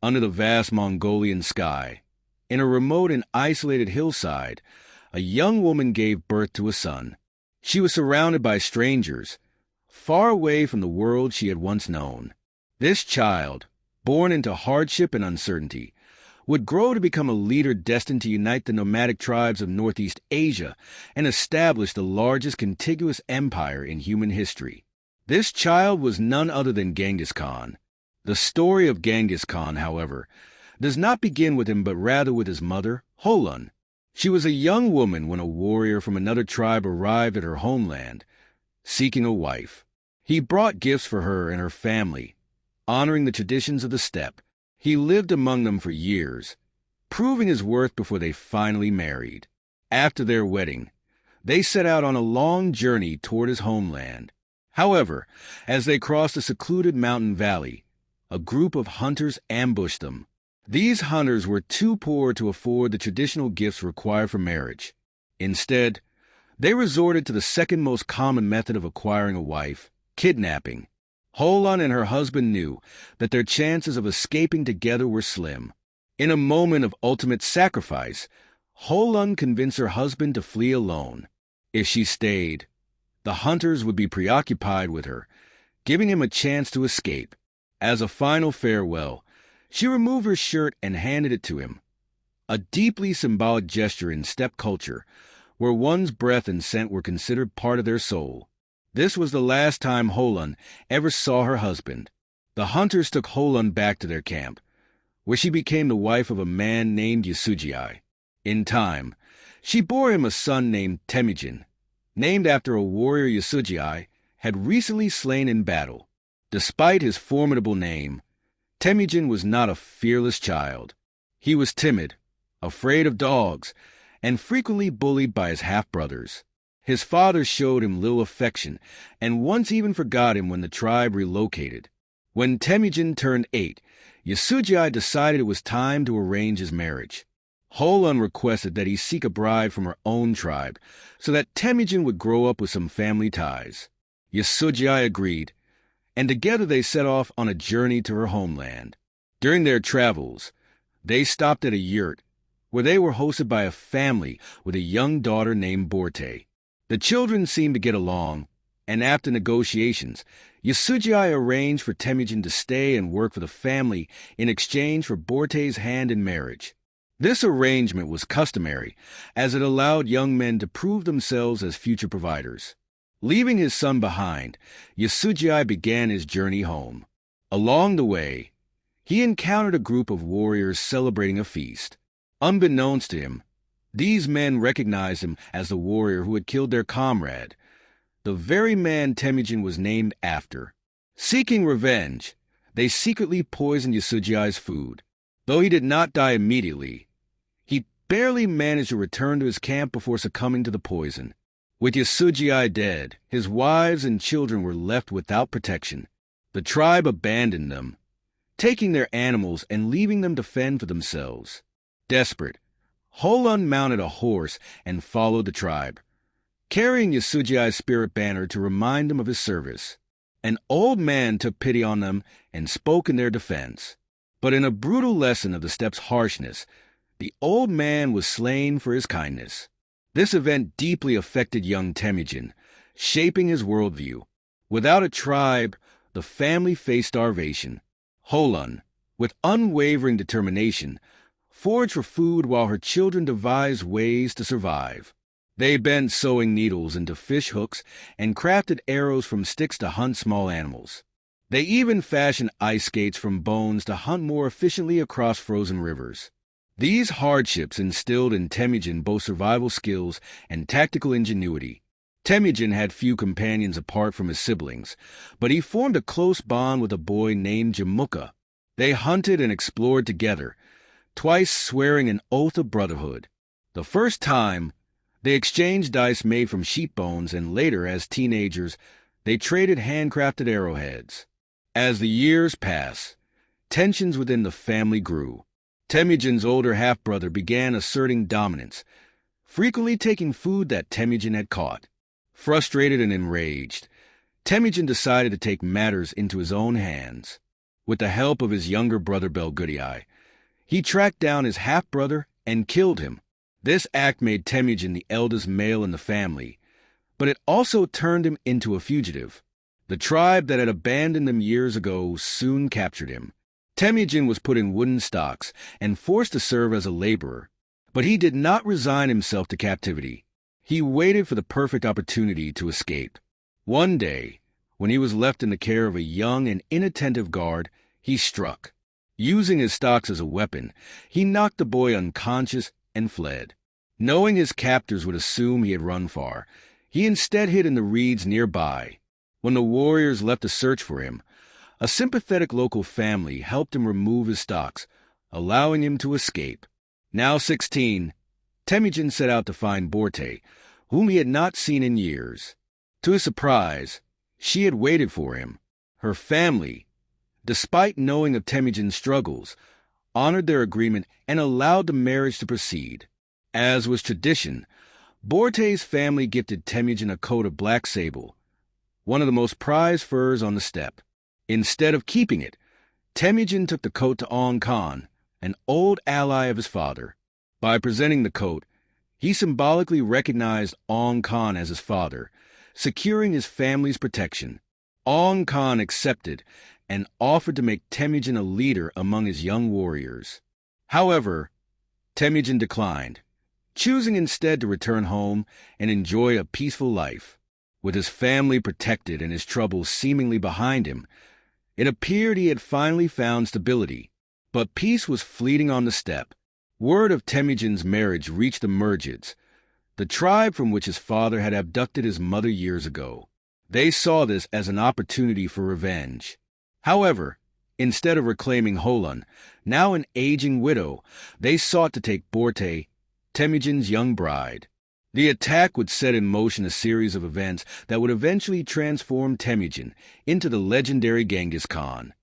under the vast Mongolian sky. In a remote and isolated hillside, a young woman gave birth to a son. She was surrounded by strangers, far away from the world she had once known. This child, born into hardship and uncertainty, would grow to become a leader destined to unite the nomadic tribes of Northeast Asia and establish the largest contiguous empire in human history. This child was none other than Genghis Khan. The story of Genghis Khan, however, does not begin with him but rather with his mother, Holan. She was a young woman when a warrior from another tribe arrived at her homeland, seeking a wife. He brought gifts for her and her family, honoring the traditions of the steppe. He lived among them for years, proving his worth before they finally married. After their wedding, they set out on a long journey toward his homeland. However, as they crossed a secluded mountain valley, a group of hunters ambushed them. These hunters were too poor to afford the traditional gifts required for marriage. Instead, they resorted to the second most common method of acquiring a wife, kidnapping. Holan and her husband knew that their chances of escaping together were slim. In a moment of ultimate sacrifice, Holan convinced her husband to flee alone. If she stayed, the hunters would be preoccupied with her, giving him a chance to escape. As a final farewell, she removed her shirt and handed it to him, a deeply symbolic gesture in steppe culture, where one's breath and scent were considered part of their soul. This was the last time Holan ever saw her husband. The hunters took Holan back to their camp, where she became the wife of a man named Yasujii. In time, she bore him a son named Temüjin, named after a warrior Yasujii had recently slain in battle. Despite his formidable name, Temüjin was not a fearless child. He was timid, afraid of dogs, and frequently bullied by his half-brothers. His father showed him little affection, and once even forgot him when the tribe relocated. When Temüjin turned 8, Yasujii decided it was time to arrange his marriage. Holan requested that he seek a bride from her own tribe, so that Temüjin would grow up with some family ties. Yasujii agreed, and together they set off on a journey to her homeland. During their travels, they stopped at a yurt, where they were hosted by a family with a young daughter named Borte. The children seemed to get along, and after negotiations, Yasujii arranged for Temüjin to stay and work for the family in exchange for Borte's hand in marriage. This arrangement was customary, as it allowed young men to prove themselves as future providers. Leaving his son behind, Yasujii began his journey home. Along the way, he encountered a group of warriors celebrating a feast. Unbeknownst to him, these men recognized him as the warrior who had killed their comrade, the very man Temüjin was named after. Seeking revenge, they secretly poisoned Yasujii's food. Though he did not die immediately, he barely managed to return to his camp before succumbing to the poison. With Yasujii dead, his wives and children were left without protection. The tribe abandoned them, taking their animals and leaving them to fend for themselves. Desperate, Holan mounted a horse and followed the tribe, carrying Yasujii's spirit banner to remind them of his service. An old man took pity on them and spoke in their defense. But in a brutal lesson of the steppe's harshness, the old man was slain for his kindness. This event deeply affected young Temüjin, shaping his worldview. Without a tribe, the family faced starvation. Holan, with unwavering determination, foraged for food while her children devised ways to survive. They bent sewing needles into fish hooks and crafted arrows from sticks to hunt small animals. They even fashioned ice skates from bones to hunt more efficiently across frozen rivers. These hardships instilled in Temüjin both survival skills and tactical ingenuity. Temüjin had few companions apart from his siblings, but he formed a close bond with a boy named Jamukha. They hunted and explored together, twice swearing an oath of brotherhood. The first time, they exchanged dice made from sheep bones, and later, as teenagers, they traded handcrafted arrowheads. As the years passed, tensions within the family grew. Temüjin's older half-brother began asserting dominance, frequently taking food that Temüjin had caught. Frustrated and enraged, Temüjin decided to take matters into his own hands. with the help of his younger brother Belgudei. He tracked down his half-brother and killed him. This act made Temüjin the eldest male in the family, but it also turned him into a fugitive. The tribe that had abandoned him years ago soon captured him. Temüjin was put in wooden stocks and forced to serve as a laborer, but he did not resign himself to captivity. He waited for the perfect opportunity to escape. One day, when he was left in the care of a young and inattentive guard, he struck. Using his stocks as a weapon, he knocked the boy unconscious and fled. Knowing his captors would assume he had run far, he instead hid in the reeds nearby. When the warriors left to search for him, a sympathetic local family helped him remove his stocks, allowing him to escape. Now 16, Temüjin set out to find Borte, whom he had not seen in years. To his surprise, she had waited for him. Her family, despite knowing of Temüjin's struggles, honored their agreement and allowed the marriage to proceed. As was tradition, Borte's family gifted Temüjin a coat of black sable, one of the most prized furs on the steppe. Instead of keeping it, Temüjin took the coat to Ong Khan, an old ally of his father. By presenting the coat, he symbolically recognized Ong Khan as his father, securing his family's protection. Ong Khan accepted and offered to make Temüjin a leader among his young warriors. However, Temüjin declined, choosing instead to return home and enjoy a peaceful life. With his family protected and his troubles seemingly behind him, it appeared he had finally found stability. But peace was fleeting on the steppe. Word of Temüjin's marriage reached the Murjids, the tribe from which his father had abducted his mother years ago. They saw this as an opportunity for revenge. However, instead of reclaiming Holan, now an aging widow, they sought to take Borte, Temüjin's young bride. The attack would set in motion a series of events that would eventually transform Temüjin into the legendary Genghis Khan.